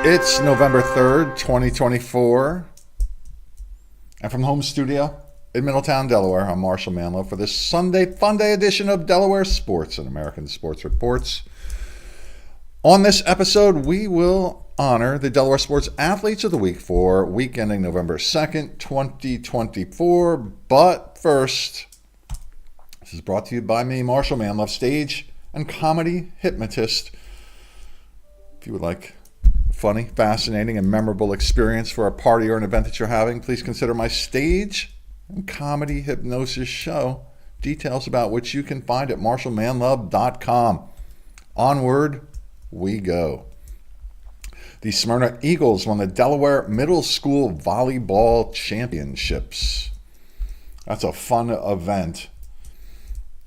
It's November 3rd, 2024. And from the home studio in Middletown, Delaware, I'm Marshal Manlove for this Sunday Fun Day edition of Delaware Sports and American Sports Reports. On this episode, we will honor the Delaware Sports Athletes of the Week for week ending November 2nd, 2024. But first, this is brought to you by me, Marshal Manlove, stage and comedy hypnotist. If you would like funny, fascinating, and memorable experience for a party or an event that you're having, please consider my stage and comedy hypnosis show, details about which you can find at marshalmanlove.com. Onward we go. The Smyrna Eagles won the Delaware Middle School Volleyball Championships. That's a fun event.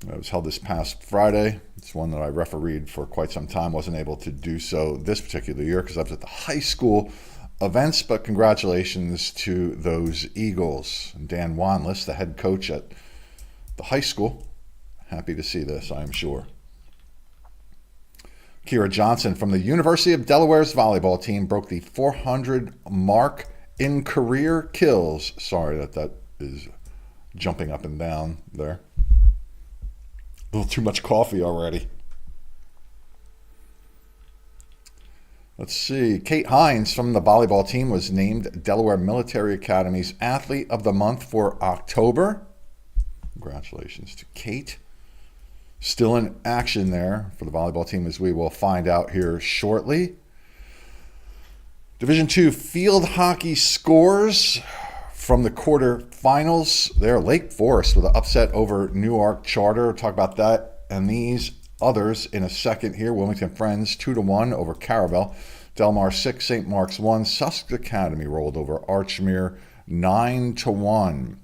It was held this past Friday. It's one that I refereed for quite some time. Wasn't able to do so this particular year because I was at the high school events, but congratulations to those Eagles. And Dan Wanless, the head coach at the high school, happy to see this, I am sure. Kira Johnson from the University of Delaware's volleyball team broke the 400 mark in career kills. Sorry that is jumping up and down there. A little too much coffee already. Let's see. Kate Hines from the volleyball team was named Delaware Military Academy's Athlete of the Month for October. Congratulations to Kate. Still in action there for the volleyball team, as we will find out here shortly. Division II field hockey scores from the quarterfinals. There, Lake Forest with an upset over Newark Charter. We'll talk about that and these others in a second here. Wilmington Friends 2-1 over Caravel. Del Mar 6, St. Mark's 1. Sussex Academy rolled over Archmere 9-1.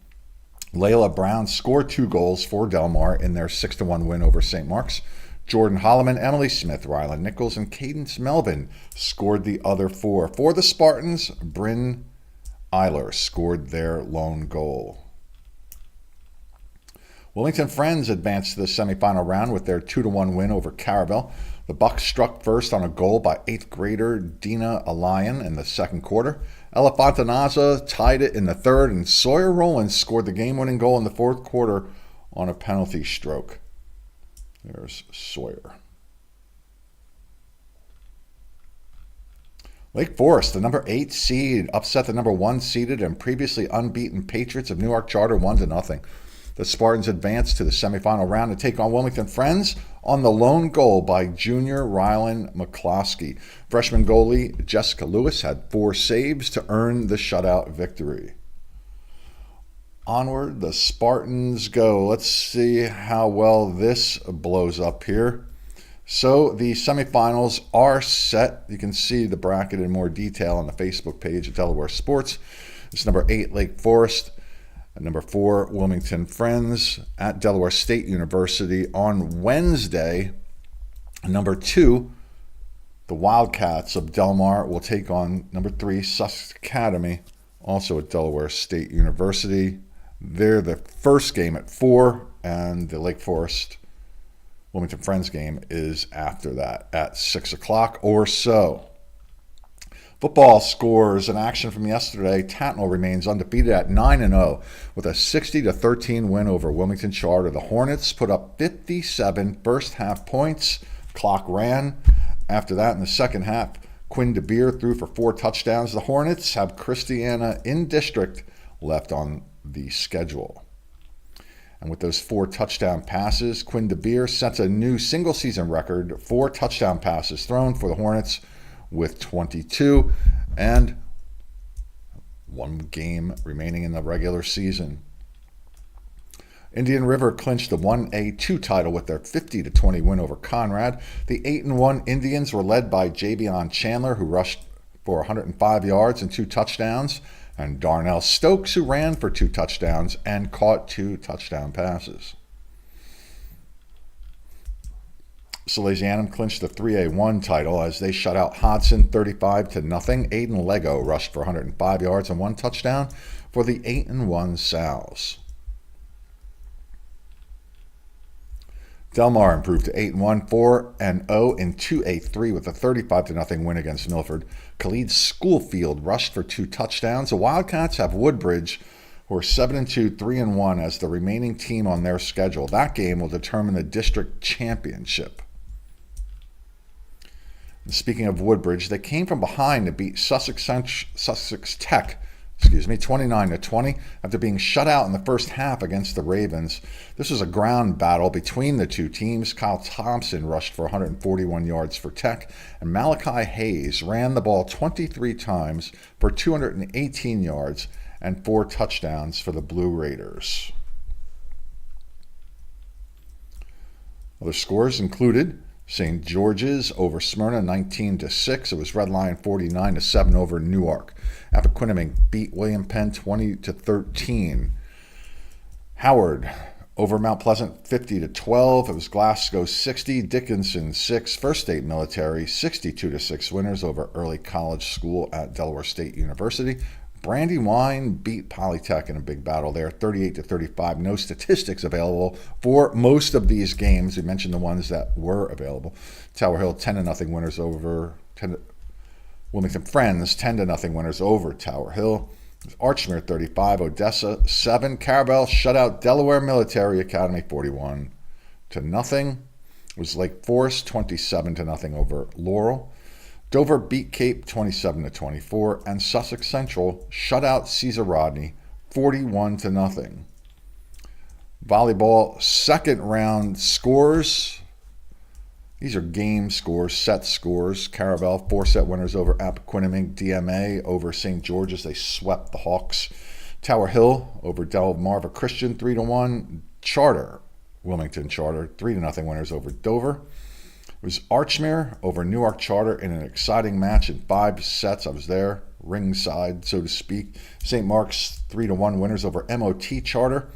Layla Brown scored 2 goals for Del Mar in their 6-1 win over St. Mark's. Jordan Holloman, Emily Smith, Rylan Nichols, and Cadence Melvin scored the other 4. For the Spartans, Bryn Eiler scored their lone goal. Wilmington Friends advanced to the semifinal round with their 2-1 win over Caravel. The Bucks struck first on a goal by 8th grader Dina Alayan in the second quarter. Ella Fontanaza tied it in the third, and Sawyer Rowland scored the game-winning goal in the fourth quarter on a penalty stroke. There's Sawyer. Lake Forest, the number 8 seed, upset the number 1 seeded and previously unbeaten Patriots of Newark Charter 1-0. The Spartans advanced to the semifinal round to take on Wilmington Friends on the lone goal by junior Rylan McCloskey. Freshman goalie Jessica Lewis had 4 saves to earn the shutout victory. Onward, the Spartans go. Let's see how well this blows up here. So the semifinals are set. You can see the bracket in more detail on the Facebook page of Delaware Sports. It's number 8, Lake Forest, and number 4, Wilmington Friends at Delaware State University on Wednesday. And number 2, the Wildcats of Del Mar will take on number 3, Sussex Academy, also at Delaware State University. They're the first game at 4, and the Lake Forest Wilmington Friends game is after that at 6 o'clock or so. Football scores in action from yesterday. Tattnall remains undefeated at 9-0 with a 60-13 win over Wilmington Charter. The Hornets put up 57 first half points. Clock ran. After that, in the second half, Quinn DeBeer threw for 4 touchdowns. The Hornets have Christiana in district left on the schedule. And with those 4 touchdown passes, Quinn DeBeer sets a new single-season record, 4 touchdown passes thrown for the Hornets with 22, and 1 game remaining in the regular season. Indian River clinched the 1A2 title with their 50-20 win over Conrad. The 8-1 Indians were led by Javion Chandler, who rushed for 105 yards and 2 touchdowns, and Darnell Stokes, who ran for 2 touchdowns and caught 2 touchdown passes. Salesianum clinched the 3A1 title as they shut out Hodson 35-0. Aiden Lego rushed for 105 yards and 1 touchdown for the 8-1 Sows. Delmar improved to 8-1, 4-0 in 2A3 with a 35-0 win against Milford. Khalid Schoolfield rushed for 2 touchdowns. The Wildcats have Woodbridge, who are 7-2, 3-1 as the remaining team on their schedule. That game will determine the district championship. And speaking of Woodbridge, they came from behind to beat Sussex Tech 29-20 after being shut out in the first half against the Ravens. This was a ground battle between the two teams. Kyle Thompson rushed for 141 yards for Tech, and Malachi Hayes ran the ball 23 times for 218 yards and 4 touchdowns for the Blue Raiders. Other scores included St. George's over Smyrna 19-6. It was Red Lion 49-7 over Newark. Appoquinimink beat William Penn 20-13. Howard over Mount Pleasant 50-12. It was Glasgow 60, Dickinson 6. First State Military 62-6 winners over Early College School at Delaware State University. Brandywine beat Polytech in a big battle there, 38-35. No statistics available for most of these games. We mentioned the ones that were available. Tower Hill 10-0 winners over Wilmington Friends, 10-0 winners over Tower Hill. Archmere 35, Odessa 7. Carabel shut out Delaware Military Academy 41-0. It was Lake Forest 27-0 over Laurel. Dover beat Cape 27-24, and Sussex Central shut out Caesar Rodney 41-0. Volleyball second round scores. These are game scores, set scores. Carabel 4-set winners over Appoquinimink. DMA over St. George's. They swept the Hawks. Tower Hill over Delmarva Christian 3-1. Charter, Wilmington Charter 3-0 winners over Dover. It was Archmere over Newark Charter in an exciting match in 5 sets. I was there, ringside, so to speak. St. Mark's 3-1 winners over MOT Charter.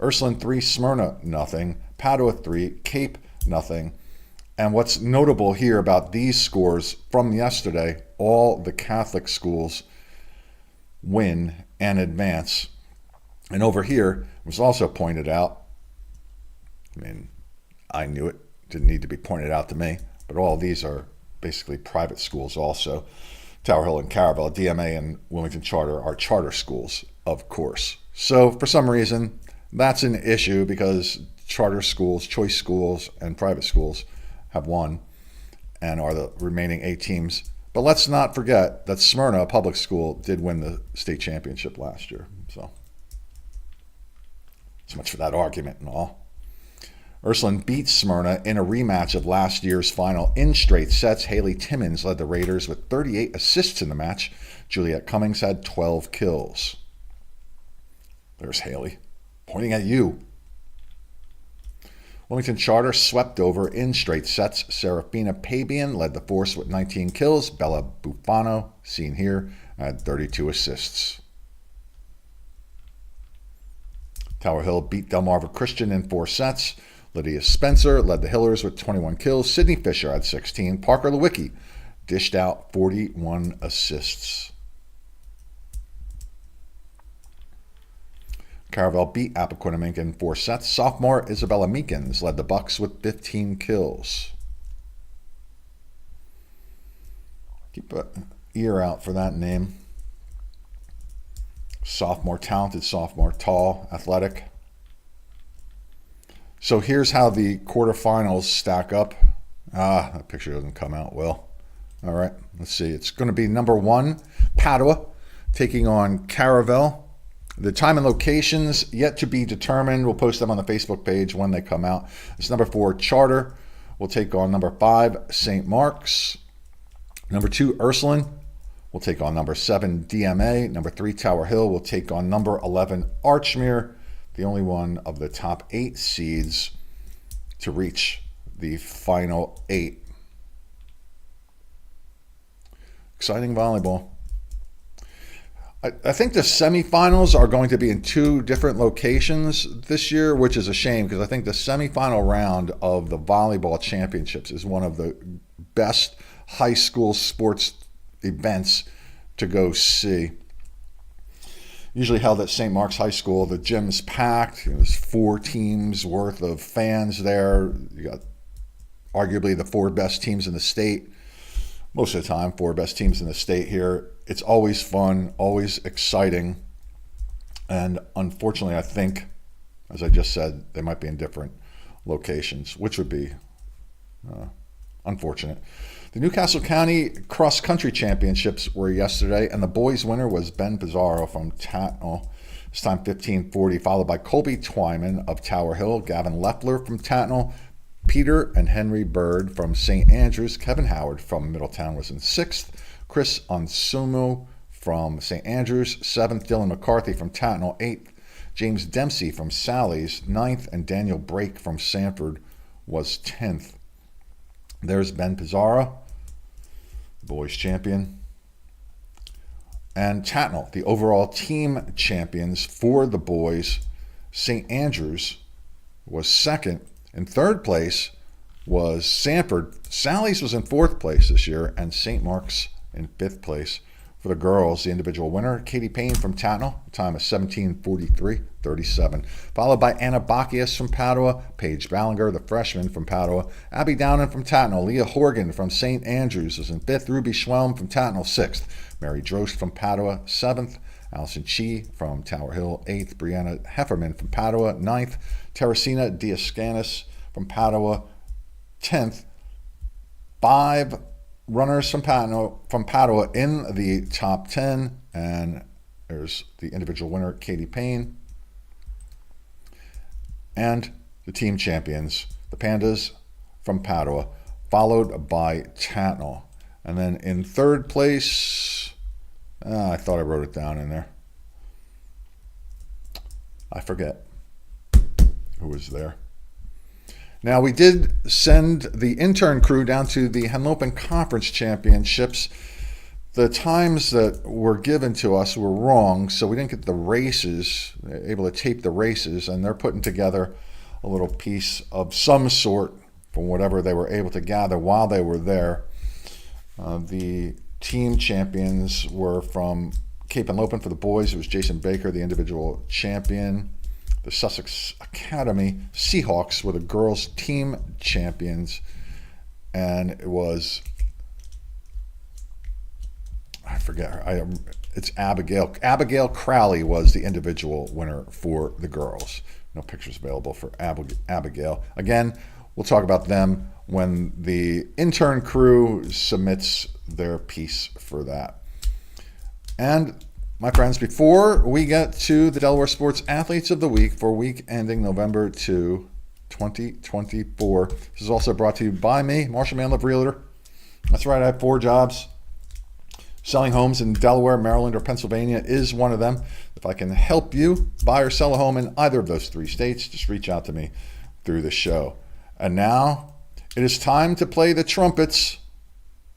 Ursuline 3, Smyrna 0. Padua 3, Cape 0. And what's notable here about these scores from yesterday, all the Catholic schools win and advance. And over here, it was also pointed out, I knew it. Didn't need to be pointed out to me, but all of these are basically private schools also. Tower Hill and Carabel, DMA and Wilmington Charter are charter schools, of course. So for some reason, that's an issue because charter schools, choice schools, and private schools have won and are the remaining 8 teams. But let's not forget that Smyrna, a public school, did win the state championship last year. So much for that argument and all. Ursuline beat Smyrna in a rematch of last year's final in straight sets. Haley Timmons led the Raiders with 38 assists in the match. Juliet Cummings had 12 kills. There's Haley, pointing at you. Wilmington Charter swept over in straight sets. Serafina Pabian led the force with 19 kills. Bella Bufano, seen here, had 32 assists. Tower Hill beat Delmarva Christian in 4 sets. Lydia Spencer led the Hillers with 21 kills. Sydney Fisher had 16. Parker Lewicki dished out 41 assists. Carabel beat Appoquinimink in 4 sets. Sophomore Isabella Meekins led the Bucks with 15 kills. Keep an ear out for that name. Sophomore, talented sophomore, tall, athletic. So here's how the quarterfinals stack up. That picture doesn't come out well. All right, let's see. It's going to be number 1, Padua, taking on Caravel. The time and locations yet to be determined. We'll post them on the Facebook page when they come out. It's number 4, Charter. We'll take on number 5, St. Mark's. Number 2, Ursuline. We'll take on number 7, DMA. Number 3, Tower Hill. We'll take on number 11, Archmere. The only one of the top 8 seeds to reach the final 8. Exciting volleyball. I think the semifinals are going to be in 2 different locations this year, which is a shame because I think the semifinal round of the volleyball championships is one of the best high school sports events to go see. Usually held at St. Mark's High School. The gym's packed. There's 4 teams worth of fans there. You got arguably the 4 best teams in the state. Most of the time, 4 best teams in the state here. It's always fun, always exciting. And unfortunately, I think, as I just said, they might be in different locations, which would be unfortunate. The Newcastle County Cross Country Championships were yesterday, and the boys' winner was Ben Pizarro from Tattnall. This time 15:40, followed by Colby Twyman of Tower Hill, Gavin Leffler from Tattnall, Peter and Henry Bird from St. Andrews, Kevin Howard from Middletown was in 6th, Chris Onsumo from St. Andrews, 7th, Dylan McCarthy from Tattnall, 8th, James Dempsey from Sally's, 9th, and Daniel Brake from Sanford was 10th. There's Ben Pizarro, boys champion. And Tattnall, the overall team champions for the boys. St. Andrews was 2nd. In 3rd place was Sanford. Sally's was in 4th place this year, and St. Mark's in 5th place. For the girls, the individual winner, Katie Payne from Tattnall, time of 17:43.37. Followed by Anna Bacchius from Padua, Paige Ballinger, the freshman from Padua, Abby Downen from Tattnall, Leah Horgan from St. Andrews is in 5th, Ruby Schwelm from Tattnall, 6th, Mary Drost from Padua, 7th, Allison Chi from Tower Hill, 8th, Brianna Hefferman from Padua, 9th, Teresina Diascanis from Padua, 10th. 5 runners from Padua in the top 10, and there's the individual winner, Katie Payne, and the team champions, the Pandas from Padua, followed by Tattnall. And then in 3rd place, I thought I wrote it down in there. I forget who was there. Now, we did send the intern crew down to the Henlopen Conference Championships. The times that were given to us were wrong, so we didn't get the races, able to tape the races, and they're putting together a little piece of some sort from whatever they were able to gather while they were there. The team champions were from Cape Henlopen for the boys. It was Jason Baker, the individual champion. The Sussex Academy Seahawks were the girls' team champions, and it was, I forget her. It's Abigail. Abigail Crowley was the individual winner for the girls. No pictures available for Abigail. Again, we'll talk about them when the intern crew submits their piece for that. And my friends, before we get to the Delaware Sports Athletes of the Week for week ending November 2, 2024, this is also brought to you by me, Marshal Manlove Realtor. That's right, I have 4 jobs. Selling homes in Delaware, Maryland, or Pennsylvania is one of them. If I can help you buy or sell a home in either of those 3 states, just reach out to me through the show. And now, it is time to play the trumpets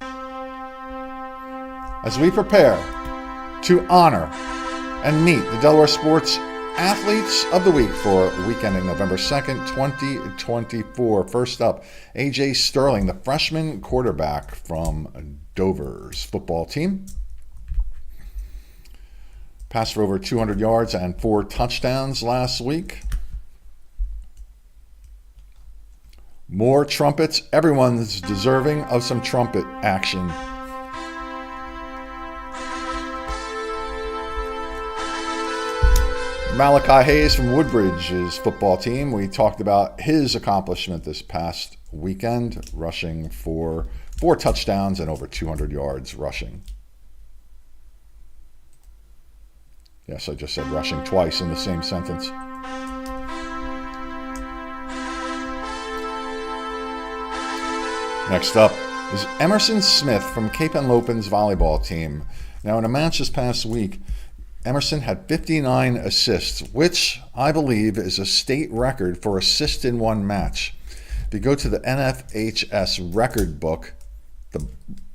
as we prepare to honor and meet the Delaware Sports Athletes of the Week for week ending November 2nd, 2024. First up, AJ Sterling, the freshman quarterback from Dover's football team. Passed for over 200 yards and 4 touchdowns last week. More trumpets. Everyone's deserving of some trumpet action. Malachi Hayes from Woodbridge's football team. We talked about his accomplishment this past weekend, rushing for 4 touchdowns and over 200 yards rushing. Yes, I just said rushing twice in the same sentence. Next up is Emerson Smith from Cape Henlopen's volleyball team. Now, in a match this past week, Emerson had 59 assists, which I believe is a state record for assists in one match. If you go to the NFHS record book, the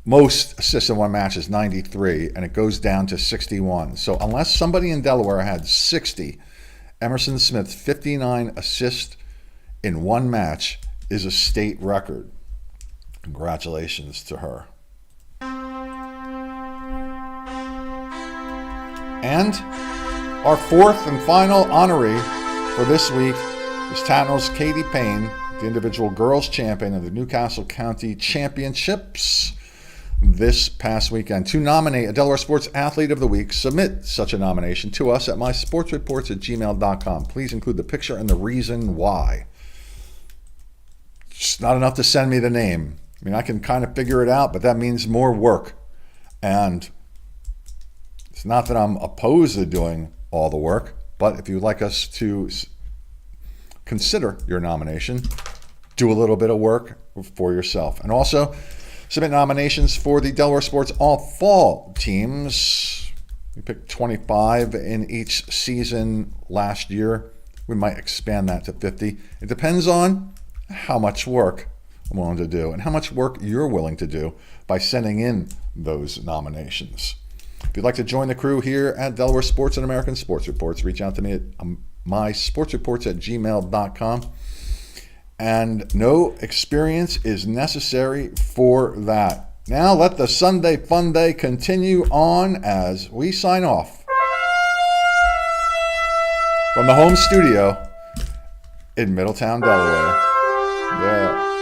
most assists in one match is 93, and it goes down to 61. So unless somebody in Delaware had 60, Emerson Smith's 59 assists in one match is a state record. Congratulations to her. And Our fourth and final honoree for this week is Tatnall's Katie Payne, the individual girls champion of the Newcastle County Championships this past weekend. To nominate a Delaware Sports Athlete of the Week, submit such a nomination to us at mysportsreports@gmail.com. Please include the picture and the reason why. It's not enough to send me the name. I mean, I can kind of figure it out, but that means more work. And it's not that I'm opposed to doing all the work, but if you'd like us to consider your nomination, do a little bit of work for yourself. And also, submit nominations for the Delaware Sports All-Fall teams. We picked 25 in each season last year. We might expand that to 50. It depends on how much work I'm willing to do and how much work you're willing to do by sending in those nominations. If you'd like to join the crew here at Delaware Sports and American Sports Reports, reach out to me at mysportsreports@gmail.com. And no experience is necessary for that. Now let the Sunday Fun Day continue on as we sign off from the home studio in Middletown, Delaware. Yeah.